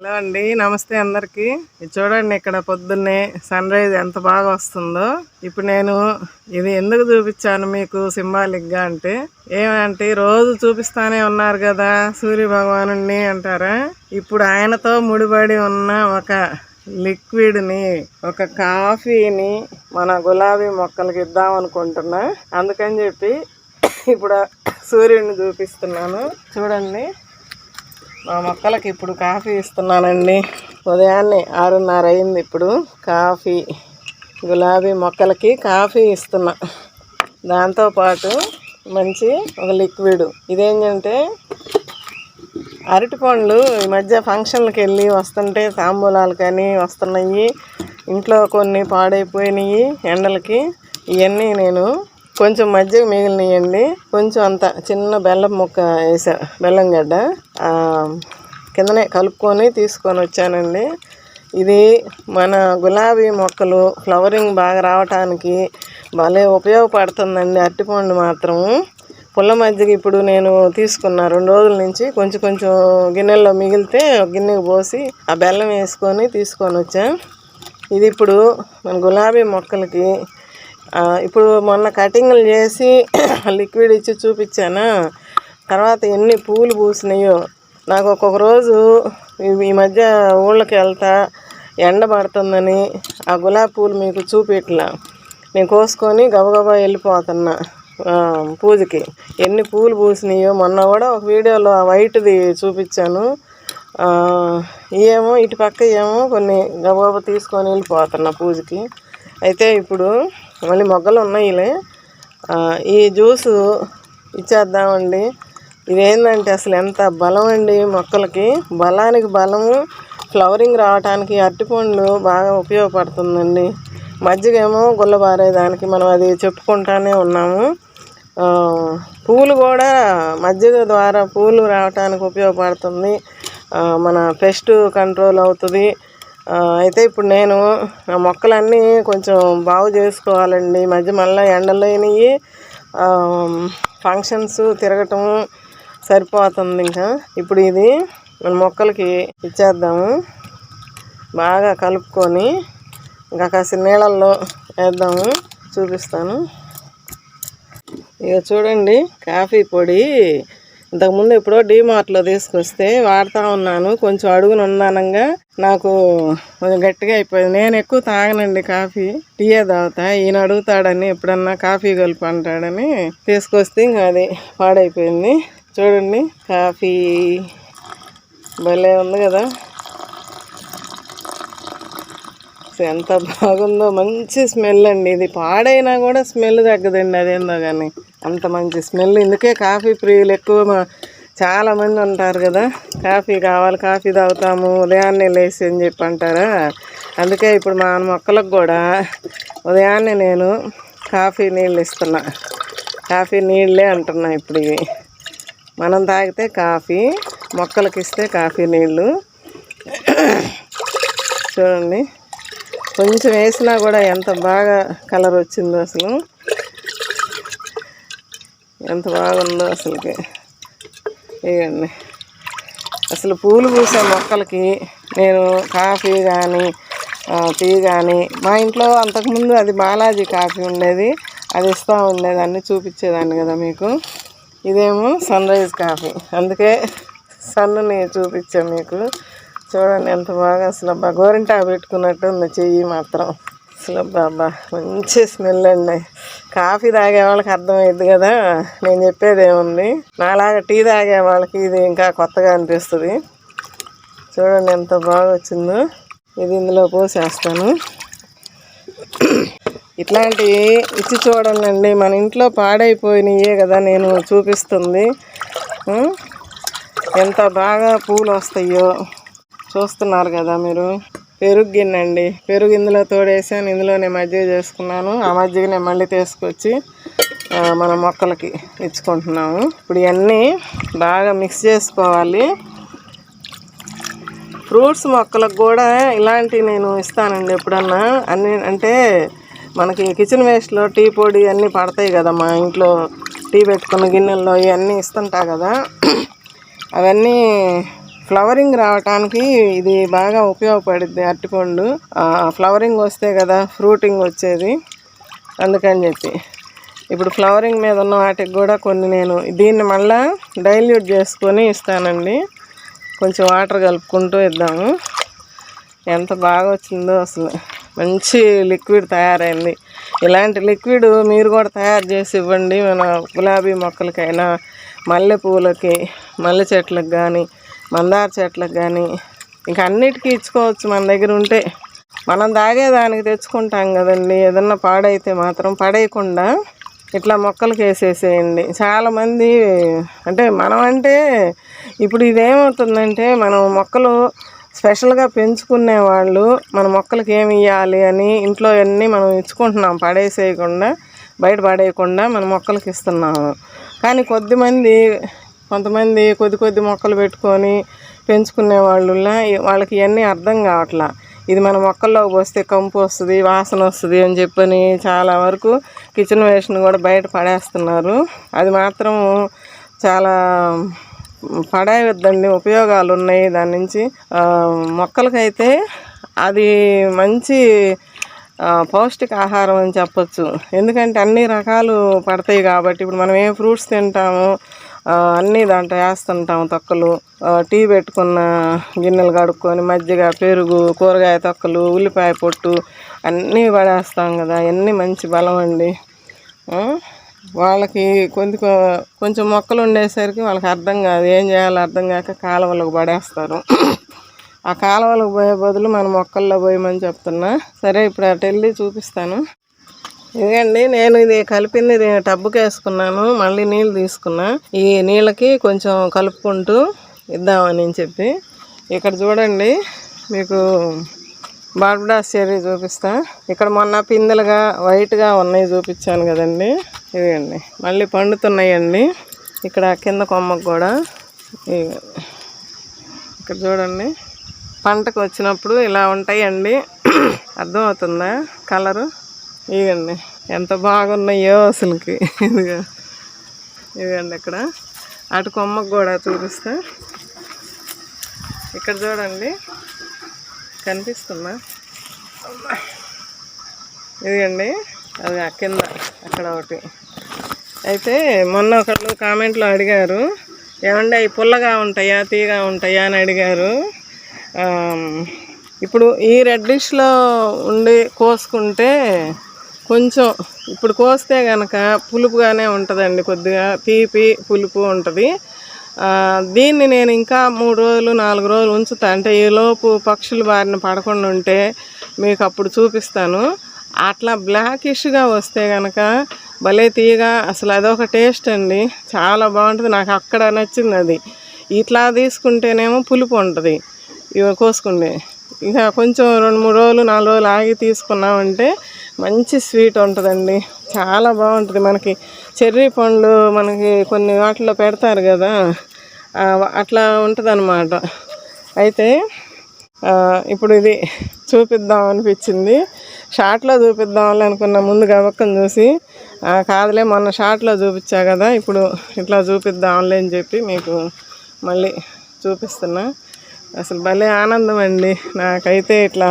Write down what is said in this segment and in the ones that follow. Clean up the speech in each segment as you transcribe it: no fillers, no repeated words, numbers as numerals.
Hello అండి, నమస్తే అందరికి. ఇది చూడండి, ఇక్కడ పొద్దున్నే సన్ రైజ్ ఎంత బాగా వస్తుందో. ఇప్పుడు నేను ఇది ఎందుకు చూపించాను మీకు సింబాలిక్ గా అంటే, ఏమంటే రోజు చూపిస్తానే ఉన్నారు కదా సూర్య భగవాను అంటారా. ఇప్పుడు ఆయనతో ముడిపడి ఉన్న ఒక లిక్విడ్ ని, ఒక కాఫీని మన గులాబీ మొక్కలకి ఇద్దాం అనుకుంటున్నా. అందుకని చెప్పి ఇప్పుడు సూర్యుడిని చూపిస్తున్నాను. చూడండి, మా మొక్కలకి ఇప్పుడు కాఫీ ఇస్తున్నానండి. ఉదయాన్నే 6:30 అయింది. ఇప్పుడు కాఫీ, గులాబీ మొక్కలకి కాఫీ ఇస్తున్నా. దాంతోపాటు మంచి ఒక లిక్విడ్. ఇదేంటంటే అరటి పండ్లు ఈ మధ్య ఫంక్షన్లకు వెళ్ళి వస్తుంటే తాంబూలాలు కానీ వస్తున్నాయి. ఇంట్లో కొన్ని పాడైపోయినాయి ఎండలకి. ఇవన్నీ నేను కొంచెం మజ్జిగ మిగిలినాయండి, కొంచెం అంత చిన్న బెల్లం ముక్క వేసా, బెల్లం గడ్డ కిందనే కలుపుకొని తీసుకొని వచ్చానండి. ఇది మన గులాబీ మొక్కలు ఫ్లవరింగ్ బాగా రావటానికి భలే ఉపయోగపడుతుందండి. అరటిపండు మాత్రం పుల్ల మజ్జిగ ఇప్పుడు నేను తీసుకున్నా 2 రోజుల నుంచి. కొంచెం కొంచెం గిన్నెల్లో మిగిలితే ఒక గిన్నెకి పోసి ఆ బెల్లం వేసుకొని తీసుకొని వచ్చా. ఇది ఇప్పుడు మన గులాబీ మొక్కలకి ఇప్పుడు మొన్న కటింగ్లు చేసి లిక్విడ్ ఇచ్చి చూపించానా. తర్వాత ఎన్ని పూలు పూసినాయో. నాకు ఒక్కొక్క రోజు ఈ మధ్య ఊళ్ళకి వెళ్తా ఎండ పడుతుందని ఆ గులాబీ పూలు మీకు చూపిట్లా. నేను కోసుకొని గబగబా వెళ్ళిపోతున్నా పూజకి. ఎన్ని పూలు పూసినాయో. మొన్న కూడా ఒక వీడియోలో ఆ వైట్ది చూపించాను. ఏమో ఇటు పక్క ఏమో కొన్ని గబగబా తీసుకొని వెళ్ళిపోతున్నా పూజకి. అయితే ఇప్పుడు మళ్ళీ మొగ్గలు ఉన్నాయిలే. ఈ జ్యూసు ఇచ్చేద్దామండి. ఇదేంటంటే అసలు ఎంత బలం అండి మొక్కలకి. బలానికి బలము, ఫ్లవరింగ్ రావడానికి అరటిపండ్లు బాగా ఉపయోగపడుతుందండి. మజ్జిగ ఏమో గుల్లబారేదానికి మనం అది చెప్పుకుంటానే ఉన్నాము. పూలు కూడా మజ్జిగ ద్వారా పూలు రావటానికి ఉపయోగపడుతుంది. మన పెస్ట్ కంట్రోల్ అవుతుంది. అయితే ఇప్పుడు నేను మొక్కలన్నీ కొంచెం బాగు చేసుకోవాలండి. ఈ మధ్య మళ్ళీ ఎండలేనివి ఫంక్షన్స్ తిరగటము సరిపోతుంది. ఇంకా ఇప్పుడు ఇది మన మొక్కలకి ఇచ్చేద్దాము. బాగా కలుపుకొని ఇంకా కాస్త నీళ్ళల్లో వేద్దాము. చూపిస్తాను. ఇక చూడండి, కాఫీ పొడి ఇంతకుముందు ఎప్పుడో డీమార్ట్లో తీసుకొస్తే వాడుతూ ఉన్నాను. కొంచెం అడుగున ఉందానంగా నాకు కొంచెం గట్టిగా అయిపోయింది. నేను ఎక్కువ తాగనండి కాఫీ, టీయే తాగుతా. ఈయన అడుగుతాడని ఎప్పుడన్నా కాఫీ కలుపు అంటాడని తీసుకొస్తే ఇంకా అది పాడైపోయింది. చూడండి, కాఫీ భలే ఉంది కదా, ఎంత బాగుందో. మంచి స్మెల్ అండి. ఇది పాడైనా కూడా స్మెల్ తగ్గదండి. అదేందో కానీ అంత మంచి స్మెల్. ఇందుకే కాఫీ ప్రియులు ఎక్కువ చాలామంది ఉంటారు కదా. కాఫీ కావాలి, కాఫీ తాగుతాము ఉదయాన్నే లేచి అని చెప్పి అంటారా. అందుకే ఇప్పుడు మా మొక్కలకు కూడా ఉదయాన్నే నేను కాఫీ నీళ్ళు ఇస్తున్నా. కాఫీ నీళ్ళే అంటున్నా ఇప్పుడు. ఇవి మనం తాగితే కాఫీ, మొక్కలకి ఇస్తే కాఫీ నీళ్ళు. చూడండి, కొంచెం వేసినా కూడా ఎంత బాగా కలర్ వచ్చిందో. అసలు ఎంత బాగుందో అసలుకి. ఇవ్వండి, అసలు పూలు పూసే మొక్కలకి నేను కాఫీ కానీ టీ కానీ, మా ఇంట్లో అంతకుముందు అది బాలాజీ కాఫీ ఉండేది, అది ఇస్తూ ఉండేదాన్ని, చూపించేదాన్ని కదా మీకు. ఇదేమో సన్ రైజ్ కాఫీ, అందుకే సన్నుని చూపించాను మీకు. చూడండి ఎంత బాగా అసలు గోరింటాకు పెట్టుకున్నట్టు ఉంది చెయ్యి మాత్రం. అసలు బాబా మంచి స్మెల్ అండి. కాఫీ తాగే వాళ్ళకి అర్థమైద్ది కదా నేను చెప్పేది ఏముంది. నాలాగా టీ తాగే వాళ్ళకి ఇది ఇంకా కొత్తగా అనిపిస్తుంది. చూడండి ఎంత బాగా వచ్చిందో. ఇది ఇందులో పోసేస్తాను. ఇట్లాంటివి ఇచ్చి చూడండి. మన ఇంట్లో పాడైపోయినాయే కదా నేను చూపిస్తుంది. ఎంత బాగా పూలు వస్తాయో చూస్తున్నారు కదా మీరు. పెరుగు గిన్నె అండి, పెరుగు ఇందులో తోడేసాను. ఇందులోనే మజ్జిగ చేసుకున్నాను. ఆ మజ్జిగనే మళ్ళీ తీసుకొచ్చి మన మొక్కలకి ఇచ్చుకుంటున్నాము. ఇప్పుడు ఇవన్నీ బాగా మిక్స్ చేసుకోవాలి. ఫ్రూట్స్ మొక్కలకు కూడా ఇలాంటివి నేను ఇస్తానండి ఎప్పుడన్నా. అన్నీ అంటే మనకి కిచెన్ వేస్ట్లో టీ పొడి అన్నీ పడతాయి కదా, మా ఇంట్లో టీ పెట్టుకున్న గిన్నెల్లో ఇవన్నీ ఇస్తుంటా కదా. అవన్నీ ఫ్లవరింగ్ రావటానికి ఇది బాగా ఉపయోగపడుద్ది అరటిపండు. ఫ్లవరింగ్ వస్తే కదా ఫ్రూటింగ్ వచ్చేది, అందుకని చెప్పి ఇప్పుడు ఫ్లవరింగ్ మీద ఉన్న వాటికి కూడా కొన్ని నేను దీన్ని మళ్ళీ డైల్యూట్ చేసుకొని ఇస్తానండి. కొంచెం వాటర్ కలుపుకుంటూ ఇద్దాము. ఎంత బాగా వచ్చిందో అసలు, మంచి లిక్విడ్ తయారైంది. ఇలాంటి లిక్విడ్ మీరు కూడా తయారు చేసి ఇవ్వండి. మన గులాబీ మొక్కలకైనా, మల్లె పూలకి, మల్లె చెట్లకు కానీ, మందార చెట్లకు కానీ, ఇంకా అన్నిటికీ ఇచ్చుకోవచ్చు మన దగ్గర ఉంటే. మనం తాగేదానికి తెచ్చుకుంటాం కదండి, ఏదన్నా పాడైతే మాత్రం పడేయకుండా ఇట్లా మొక్కలకి వేసేసేయండి. చాలామంది అంటే మనం అంటే ఇప్పుడు ఇదేమవుతుందంటే, మనం మొక్కలు స్పెషల్గా పెంచుకునే వాళ్ళు మన మొక్కలకి ఏమి ఇవ్వాలి అని ఇంట్లో అన్నీ మనం ఇచ్చుకుంటున్నాం, పడేసేయకుండా, బయట పడేయకుండా మన మొక్కలకి ఇస్తున్నాము. కానీ కొంతమంది కొద్ది మొక్కలు పెట్టుకొని పెంచుకునే వాళ్ళకి ఇవన్నీ అర్థం కావట్లా. ఇది మన మొక్కల్లోకి పోస్తే కంపు వస్తుంది, వాసన వస్తుంది అని చెప్పని చాలా వరకు కిచెన్ వేస్ట్ని కూడా బయట పడేస్తున్నారు. అది మాత్రం చాలా పడేయవద్దండి, ఉపయోగాలు ఉన్నాయి దాని నుంచి. మొక్కలకైతే అది మంచి పౌష్టిక ఆహారం అని చెప్పచ్చు. ఎందుకంటే అన్ని రకాలు పడతాయి కాబట్టి. ఇప్పుడు మనం ఏ ఫ్రూట్స్ తింటామో అన్నీ దాంట్లో వేస్తుంటాము తొక్కలు. టీ పెట్టుకున్న గిన్నెలు కడుక్కొని మజ్జిగ, పెరుగు, కూరగాయ తొక్కలు, ఉల్లిపాయ పొట్టు అన్నీ పడేస్తాం కదా. అన్నీ మంచి బలం అండి. వాళ్ళకి కొంచెం మొక్కలు ఉండేసరికి వాళ్ళకి అర్థం కాదు, ఏం చేయాలో అర్థం కాక కాలువలకు పడేస్తారు. ఆ కాలువలకు పోయే బదులు మన మొక్కల్లో పోయమని చెప్తున్నా. సరే, ఇప్పుడు అటు వెళ్ళి చూపిస్తాను. ఇదిగండి, నేను ఇది కలిపింది టబ్బుకి వేసుకున్నాను. మళ్ళీ నీళ్ళు తీసుకున్నా. ఈ నీళ్ళకి కొంచెం కలుపుకుంటూ ఇద్దామని చెప్పి. ఇక్కడ చూడండి, మీకు బార్బడాస్ చెర్రీ చూపిస్తా. ఇక్కడ మొన్న పిందెలుగా వైట్గా ఉన్నాయి చూపించాను కదండి. ఇదిగండి మళ్ళీ పండుతున్నాయండి. ఇక్కడ కింద కొమ్మకు కూడా ఇక్కడ చూడండి, పంటకు వచ్చినప్పుడు ఇలా ఉంటాయండి. అర్థమవుతుందా కలరు? ఇదిగండి ఎంత బాగున్నాయో అసలుకి. ఇదిగండి ఇక్కడ అటు కొమ్మకు కూడా చూపిస్తా. ఇక్కడ చూడండి, కనిపిస్తుందా? ఇదిగండి అది కింద అక్కడ ఒకటి. అయితే మొన్న ఒకళ్ళు కామెంట్లో అడిగారు, ఏమంటే అవి పుల్లగా ఉంటాయా తీగా ఉంటాయా అని అడిగారు. ఇప్పుడు ఈ రెడ్డిష్లో ఉండి కోసుకుంటే కొంచెం, ఇప్పుడు కోస్తే కనుక పులుపుగానే ఉంటుందండి, కొద్దిగా తీపి పులుపు ఉంటుంది. దీన్ని నేను ఇంకా 3 రోజులు 4 రోజులు ఉంచుతా. అంటే ఈలోపు పక్షులు బారిన పడకుండా ఉంటే మీకు అప్పుడు చూపిస్తాను. అట్లా బ్లాకిష్గా వస్తే కనుక భలే తీయగా, అసలు అదొక టేస్ట్ అండి, చాలా బాగుంటుంది. నాకు అక్కడ నచ్చింది అది. ఇట్లా తీసుకుంటేనేమో పులుపు ఉంటుంది ఇవి కోసుకుంటే. ఇక కొంచెం 2-3 రోజులు 4 రోజులు ఆగి తీసుకున్నామంటే మంచి స్వీట్ ఉంటుందండి, చాలా బాగుంటుంది. మనకి చెర్రీ పండ్లు మనకి కొన్ని వాటిలో పెడతారు కదా, అట్లా ఉంటుంది అన్నమాట. అయితే ఇప్పుడు ఇది చూపిద్దాం అనిపించింది. షార్ట్లో చూపిద్దామని అనుకున్న, ముందు గబక్కని చూసి కాదులే మొన్న షార్ట్లో చూపించా కదా, ఇప్పుడు ఇట్లా చూపిద్దాంలే అని చెప్పి మీకు మళ్ళీ చూపిస్తున్నా. అసలు భలే ఆనందం అండి నాకైతే. ఇట్లా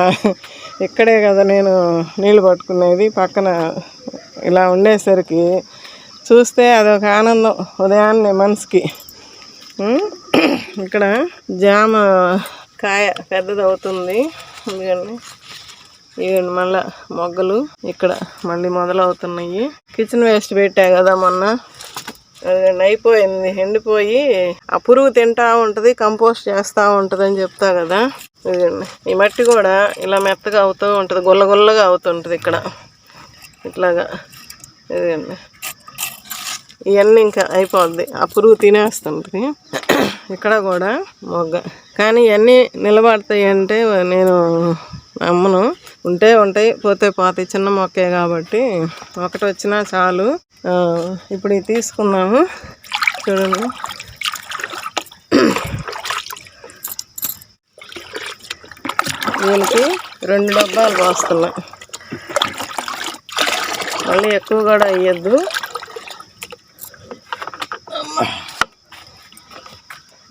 ఇక్కడే కదా నేను నీళ్ళు పట్టుకునేది, పక్కన ఇలా ఉండేసరికి చూస్తే అదొక ఆనందం ఉదయాన్నే మనసుకి. ఇక్కడ జామ కాయ పెద్దది అవుతుంది. ఎందుకండి ఇవ్వండి మళ్ళీ మొగ్గలు ఇక్కడ మళ్ళీ మొదలవుతున్నాయి. కిచెన్ వేస్ట్ పెట్టా కదా మొన్న, అయిపోయింది, ఎండిపోయి ఆ పురుగు తింటా ఉంటుంది, కంపోస్ట్ చేస్తూ ఉంటుంది అని చెప్తా కదా. ఇదండి ఈ మట్టి కూడా ఇలా మెత్తగా అవుతూ ఉంటుంది, గుల్లగుల్లగా అవుతుంటుంది ఇక్కడ ఇట్లాగా. ఇదండి ఇవన్నీ ఇంకా అయిపోద్ది, ఆ పురుగు తినేస్తుంది. ఇక్కడ కూడా మొగ్గ. కానీ ఇవన్నీ నిలబడతాయి అంటే నేను అమ్మను. ఉంటాయి పోతాయి, చిన్న మొక్కే కాబట్టి ఒకటి వచ్చినా చాలు. ఇప్పుడు ఇది తీసుకున్నాము చూడండి. దీనికి 2 డబ్బాలు పోస్తున్నాయి, మళ్ళీ ఎక్కువ కూడా వేయద్దు.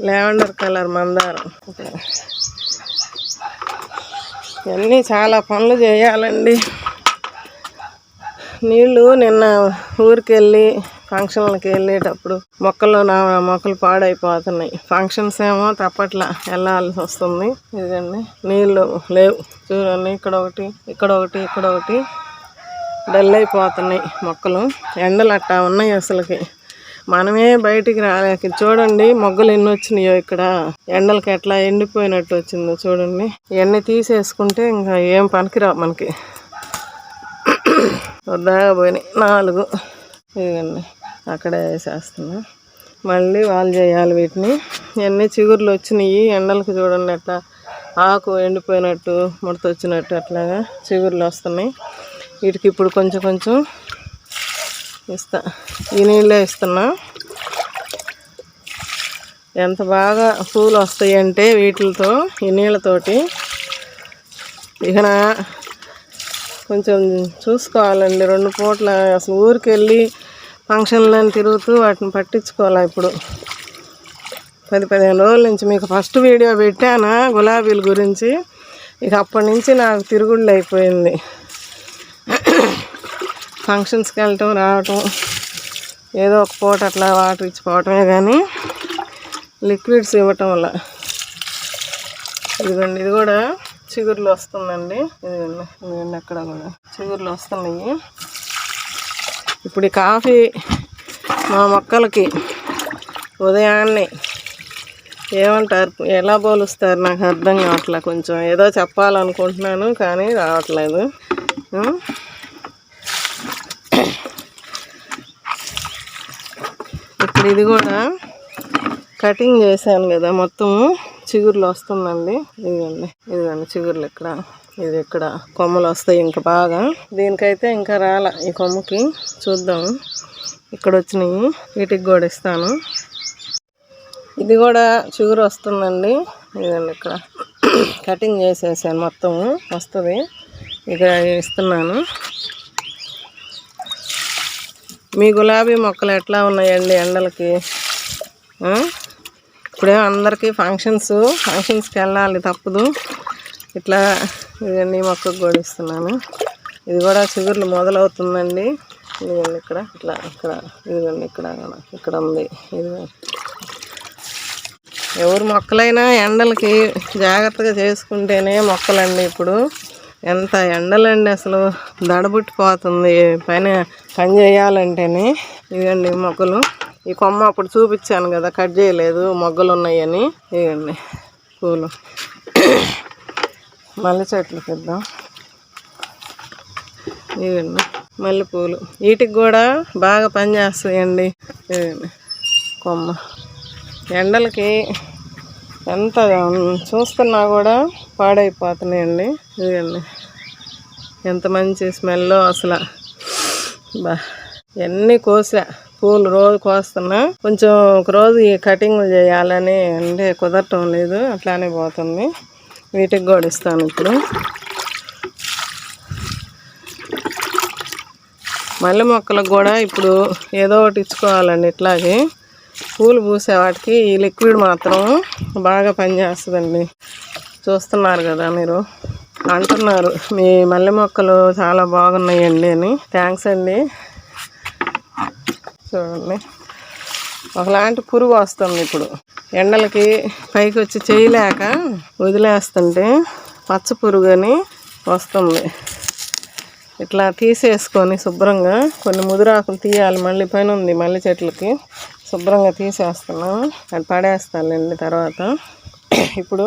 లావెండర్ కలర్ మందారం. ఇవన్నీ చాలా పనులు చేయాలండి. నీళ్ళు నిన్న ఊరికి వెళ్ళి ఫంక్షన్లకి వెళ్ళేటప్పుడు మొక్కలు పాడైపోతున్నాయి. ఫంక్షన్స్ ఏమో తప్పట్లా వెళ్ళాల్సి వస్తుంది. ఇదండి నీళ్ళు లేవు చూడండి. ఇక్కడ ఒకటి డల్ అయిపోతున్నాయి మొక్కలు. ఎండలు అట్టా ఉన్నాయి అసలుకి. మనమే బయటికి రాలేక చూడండి మొగ్గలు ఎన్ని వచ్చినాయో. ఇక్కడ ఎండలకి ఎట్లా ఎండిపోయినట్టు వచ్చిందో చూడండి. ఇవన్నీ తీసేసుకుంటే ఇంకా ఏం పనికిరావు మనకి. వద్దాగా పోయినాయి 4. ఇదిగండి అక్కడే వేసేస్తున్నా. మళ్ళీ వాళ్ళు చేయాలి వీటిని. ఇవన్నీ చిగుర్లు వచ్చినాయి. ఎండలకు చూడండి అట్లా ఆకు ఎండిపోయినట్టు ముడత వచ్చినట్టు అట్లాగా చిగుర్లు వస్తున్నాయి. వీటికి ఇప్పుడు కొంచెం ఇస్తా. ఈ నీళ్ళే ఇస్తున్నా. ఎంత బాగా పూలు వస్తాయి అంటే వీటితో, ఈ నీళ్ళతోటి. ఇక కొంచెం చూసుకోవాలండి 2 పూట్ల. అసలు ఊరికి వెళ్ళి ఫంక్షన్లను తిరుగుతూ వాటిని పట్టించుకోవాలి. ఇప్పుడు 10-15 రోజుల నుంచి మీకు ఫస్ట్ వీడియో పెట్టాను గులాబీల గురించి. ఇక అప్పటి నుంచి నాకు తిరుగుళ్ళు అయిపోయింది. ఫంక్షన్స్కి వెళ్ళటం రావటం, ఏదో ఒక పూట అట్లా వాటర్ ఇచ్చిపోవటమే కానీ లిక్విడ్స్ ఇవ్వటం వల్ల. ఇదిగోండి ఇది కూడా చిగుర్లు వస్తుందండి. ఇదిగోండి అక్కడ కూడా చిగుర్లు వస్తున్నాయి. ఇప్పుడు ఈ కాఫీ మా మొక్కలకి ఉదయాన్నే ఏమంటారు, ఎలా పోలుస్తారు నాకు అర్థం కావట్లే. కొంచెం ఏదో చెప్పాలనుకుంటున్నాను కానీ రావట్లేదు. ఇప్పుడు ఇది కూడా కటింగ్ చేశాను కదా, మొత్తం చిగుర్లు వస్తుందండి. ఇదిగోండి చిగుర్లు ఇక్కడ కొమ్మలు వస్తాయి ఇంకా బాగా. దీనికైతే ఇంకా రాల ఈ కొమ్మకి. చూద్దాం. ఇక్కడ వచ్చినాయి. వీటికి కూడా ఇస్తాను. ఇది కూడా చిగురు వస్తుందండి. ఇదిగోండి ఇక్కడ కటింగ్ చేసేసాను, మొత్తం వస్తుంది. ఇక్కడ ఇస్తున్నాను. మీ గులాబీ మొక్కలు ఎట్లా ఉన్నాయండి ఎండలకి? ఇప్పుడే అందరికీ ఫంక్షన్స్కి వెళ్ళాలి, తప్పదు. ఇట్లా ఇవన్నీ మొక్కకు కూడా ఇస్తున్నాను. ఇది కూడా చిగుర్లు మొదలవుతుందండి. ఇదిగోండి ఇక్కడ ఇదిగోండి ఇక్కడ ఉంది. ఇదిగోండి ఎవరు మొక్కలైనా ఎండలకి జాగ్రత్తగా చేసుకుంటేనే మొక్కలండి. ఇప్పుడు ఎంత ఎండలండి, అసలు దడబుట్టిపోతుంది పని చేయాలంటేనే. ఇదండి మొక్కలు. ఈ కొమ్మ అప్పుడు చూపించాను కదా, కట్ చేయలేదు, మొగ్గలు ఉన్నాయని. ఇదండి పూలు. మల్లె చెట్లకి ఇద్దాం. ఇదండి మల్లెపూలు. వీటికి కూడా బాగా పనిచేస్తాయండి. ఇదండి కొమ్మ. ఎండలకి ఎంత చూస్తున్నా కూడా పాడైపోతున్నాయండి. ఇదండి ఎంత మంచి స్మెల్లో అసలు. ఎన్ని పూలు రోజు కోస్తున్నా. కొంచెం ఒక రోజు ఈ కటింగ్ చేయాలని అంటే కుదరటం లేదు, అట్లానే పోతుంది. వీటికి కూడా ఇస్తాను. ఇప్పుడు మల్లె మొక్కలకు కూడా ఇప్పుడు ఏదో ఒకటి ఇచ్చుకోవాలండి. ఇట్లాగే పూలు పూసే వాటికి ఈ లిక్విడ్ మాత్రం బాగా పనిచేస్తుందండి. చూస్తున్నారు కదా మీరు, అంటున్నారు మీ మల్లె మొక్కలు చాలా బాగున్నాయండి అని. థ్యాంక్స్ అండి. చూడండి ఒకలాంటి పురుగు వస్తుంది ఇప్పుడు ఎండలకి. పైకి వచ్చి చేయలేక వదిలేస్తుంటే పచ్చ పురుగు అని వస్తుంది. ఇట్లా తీసేసుకొని శుభ్రంగా కొన్ని ముదురాకులు తీయాలి. మళ్ళీ పైన ఉంది మల్లె చెట్లకి. శుభ్రంగా తీసేస్తున్నాను, అది పడేస్తానండి తర్వాత. ఇప్పుడు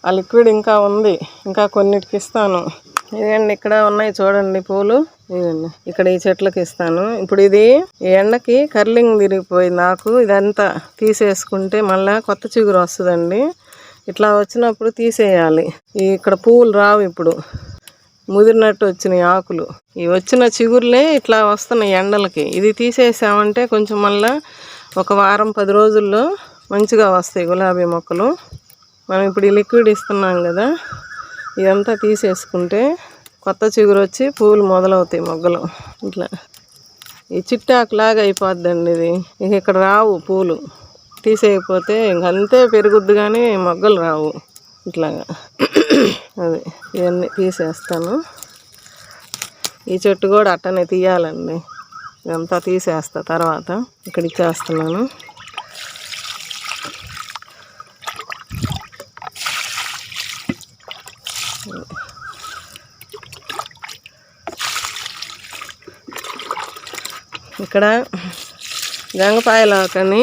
ఆ లిక్విడ్ ఇంకా ఉంది, ఇంకా కొన్నిటికి ఇస్తాను. ఇదండి ఇక్కడ ఉన్నాయి చూడండి పూలు. ఇదండి ఇక్కడ ఈ చెట్లకి ఇస్తాను. ఇప్పుడు ఇది ఈ ఎండకి కర్లింగ్ తిరిగిపోయింది నాకు. ఇదంతా తీసేసుకుంటే మళ్ళీ కొత్త చిగురు వస్తుందండి. ఇట్లా వచ్చినప్పుడు తీసేయాలి. ఇక్కడ పువ్వులు రావు, ఇప్పుడు ముదిరినట్టు వచ్చినాయి ఆకులు. ఈ వచ్చిన చిగురులే ఇట్లా వస్తున్నాయి ఎండలకి. ఇది తీసేసామంటే కొంచెం మళ్ళీ ఒక వారం 10 రోజుల్లో మంచిగా వస్తాయి గులాబీ మొక్కలు. మనం ఇప్పుడు ఈ లిక్విడ్ ఇస్తున్నాం కదా, ఇదంతా తీసేసుకుంటే కొత్త చిగురు వచ్చి పూలు మొదలవుతాయి మొగ్గలు. ఇట్లా ఈ చిట్టాకులాగా అయిపోద్దండి ఇది. ఇక ఇక్కడ రావు పూలు. తీసేయకపోతే ఇంకంతే పెరుగుద్ది కానీ మొగ్గలు రావు ఇట్లాగా. అది ఇవన్నీ తీసేస్తాను. ఈ చెట్టు కూడా అట్టనే తీయాలండి. ఇదంతా తీసేస్తా తర్వాత. ఇక్కడ ఇచ్చేస్తున్నాను. ఇక్కడ గంగపాయలాకని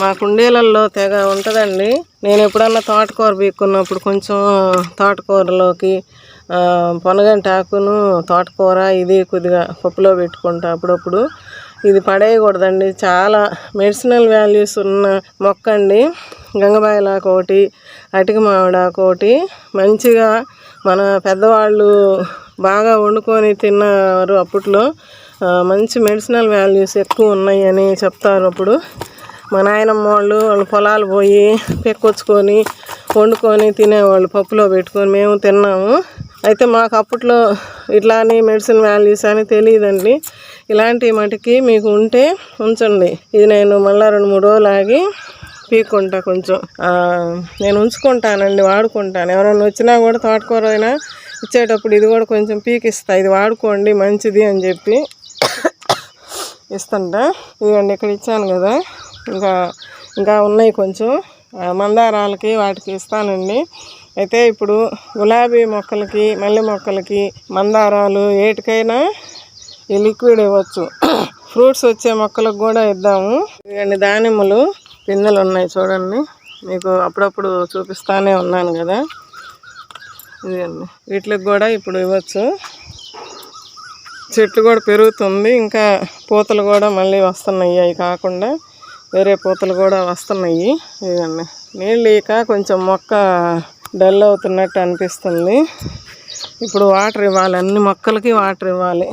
మా కుండీలల్లో తెగ ఉంటుందండి. నేను ఎప్పుడన్నా తోటకూర బీక్కున్నప్పుడు కొంచెం తోటకూరలోకి పొనగంటి ఆకును తోటకూర ఇది కొద్దిగా పప్పులో పెట్టుకుంటా అప్పుడప్పుడు. ఇది పడేయకూడదండి, చాలా మెడిసినల్ వాల్యూస్ ఉన్న మొక్క అండి. గంగపాయలాకు ఒకటి, అటిక మామిడాకు ఒకటి మంచిగా మన పెద్దవాళ్ళు బాగా వండుకొని తిన్నారు అప్పట్లో. మంచి మెడిసినల్ వాల్యూస్ ఎక్కువ ఉన్నాయి అని చెప్తారు. అప్పుడు మా నాయనమ్మ వాళ్ళు పొలాలు పోయి పెక్కొచ్చుకొని వండుకొని తినేవాళ్ళు, పప్పులో పెట్టుకొని. మేము తిన్నాము. అయితే మాకు అప్పట్లో ఇట్లాని మెడిసిన్ వాల్యూస్ అని తెలియదండి. ఇలాంటి మటుకి మీకు ఉంటే ఉంచండి. ఇది నేను మళ్ళీ 2-3 రోజులు ఆగి పీక్కుంటా. కొంచెం నేను ఉంచుకుంటానండి, వాడుకుంటాను. ఎవరైనా వచ్చినా కూడా తోటకూర అయినా ఇచ్చేటప్పుడు ఇది కూడా కొంచెం పీకిస్తా, ఇది వాడుకోండి మంచిది అని చెప్పి ఇస్తుంటా. ఇదిగోండి ఇక్కడ ఇచ్చాను కదా, ఇంకా ఉన్నాయి కొంచెం మందారాలకి వాటికి ఇస్తానండి. అయితే ఇప్పుడు గులాబీ మొక్కలకి, మల్లె మొక్కలకి, మందారాలు ఏటికైనా ఈ లిక్విడ్ ఇవ్వచ్చు. ఫ్రూట్స్ వచ్చే మొక్కలకు కూడా ఇద్దాము. ఇవన్నీ దానిమ్మలు పిందెలు ఉన్నాయి చూడండి, మీకు అప్పుడప్పుడు చూపిస్తానే ఉన్నాను కదా. ఇదండి వీటికి కూడా ఇప్పుడు ఇవ్వచ్చు. చెట్లు కూడా పెరుగుతుంది, ఇంకా పూతలు కూడా మళ్ళీ వస్తున్నాయి. అవి కాకుండా వేరే పూతలు కూడా వస్తున్నాయి. ఇదండి నీళ్ళు ఇక కొంచెం మొక్క డల్ అవుతున్నట్టు అనిపిస్తుంది. ఇప్పుడు వాటర్ ఇవ్వాలి, అన్ని మొక్కలకి వాటర్ ఇవ్వాలి.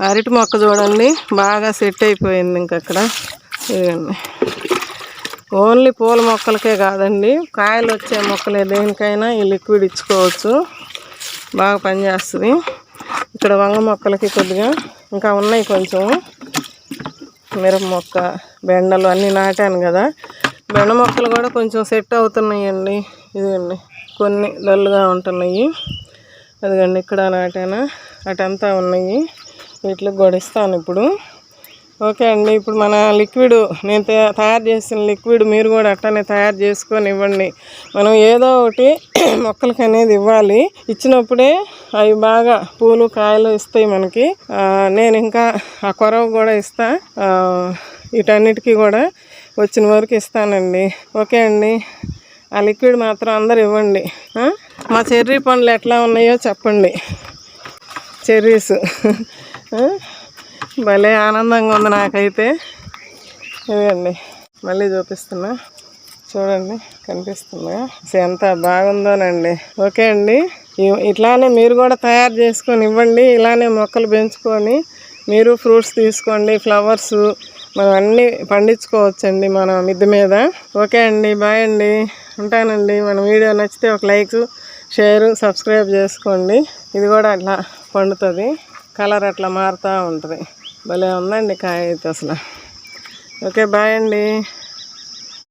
అరటి మొక్క చూడండి బాగా సెట్ అయిపోయింది. ఇంకక్కడ ఇదండి ఓన్లీ పూల మొక్కలకే కాదండి, కాయలు వచ్చే మొక్కలే దేనికైనా ఈ లిక్విడ్ ఇచ్చుకోవచ్చు, బాగా పనిచేస్తుంది. ఇక్కడ వంగ మొక్కలకి కొద్దిగా ఇంకా ఉన్నాయి కొంచెం. మిరప మొక్క, బెండలు అన్నీ నాటాను కదా. బెండ మొక్కలు కూడా కొంచెం సెట్ అవుతున్నాయండి. ఇదండి కొన్ని డల్గా ఉంటున్నాయి. అదిగండి ఇక్కడ నాటాను, అటంతా ఉన్నాయి. వీటికి కూడా ఇస్తాను ఇప్పుడు. ఓకే అండి, ఇప్పుడు మన లిక్విడ్ నేను తయారు చేసిన లిక్విడ్ మీరు కూడా అట్టనే తయారు చేసుకొని ఇవ్వండి. మనం ఏదో ఒకటి మొక్కలకి అనేది ఇవ్వాలి. ఇచ్చినప్పుడే అవి బాగా పూలు కాయలు ఇస్తాయి మనకి. నేను ఇంకా ఆ కొరవ కూడా ఇస్తా, వీటన్నిటికీ కూడా వచ్చిన వరకు ఇస్తానండి. ఓకే అండి, ఆ లిక్విడ్ మాత్రం అందరు ఇవ్వండి. మా చెర్రీ పండ్లు ఎట్లా ఉన్నాయో చెప్పండి. చెర్రీస్ భలే ఆనందంగా ఉంది నాకైతే. ఇదండి మళ్ళీ చూపిస్తున్నా చూడండి, కనిపిస్తుందా ఎంత బాగుందోనండి. ఓకే అండి, ఇట్లానే మీరు కూడా తయారు చేసుకొని ఇవ్వండి. ఇలానే మొక్కలు పెంచుకొని మీరు ఫ్రూట్స్ తీసుకోండి, ఫ్లవర్స్ మనం అన్నీ పండించుకోవచ్చండి మన మిద్దె మీద. ఓకే అండి, బాయ్ అండి, ఉంటానండి. మన వీడియో నచ్చితే ఒక లైక్, షేరు, సబ్స్క్రైబ్ చేసుకోండి. ఇది కూడా అట్లా పండుతుంది, కలర్ అట్లా మారుతూ ఉంటుంది. భలే ఉందండి కాయ అయితే అసలు. ఓకే బాయ్ అండి.